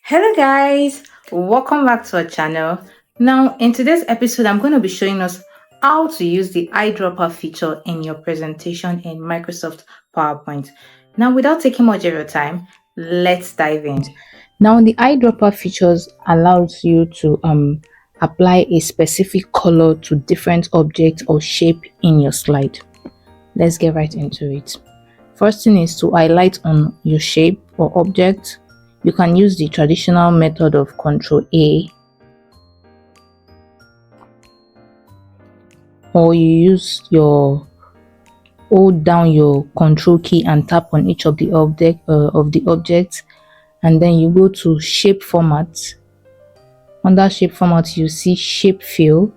Hello guys, welcome back to our channel. Now in today's episode, I'm going to be showing us how to use the eyedropper feature in your presentation in Microsoft PowerPoint. Now without taking much of your time, let's dive in. Now the eyedropper features allows you to apply a specific color to different objects or shape in your slide. Let's get right into it. First thing is to highlight on your shape or object. You can use the traditional method of Control A, or you use your hold down your Control key and tap on each of the objects, and then you go to shape format. Under shape format, you see shape fill,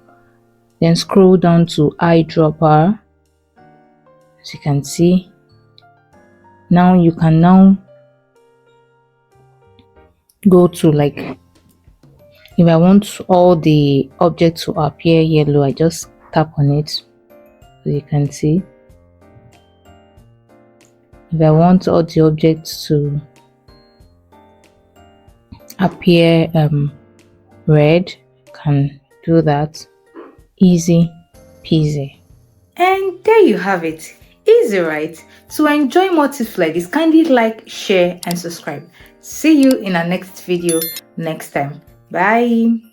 then scroll down to eyedropper. As you can see, now you can go to, like, if I want all the objects to appear yellow, I just tap on it, so you can see. If I want all the objects to appear red, can do that. Easy peasy. And there you have it. Easy, right? To enjoy more tips like this, kindly like, share and subscribe. See you in our next video next time. Bye.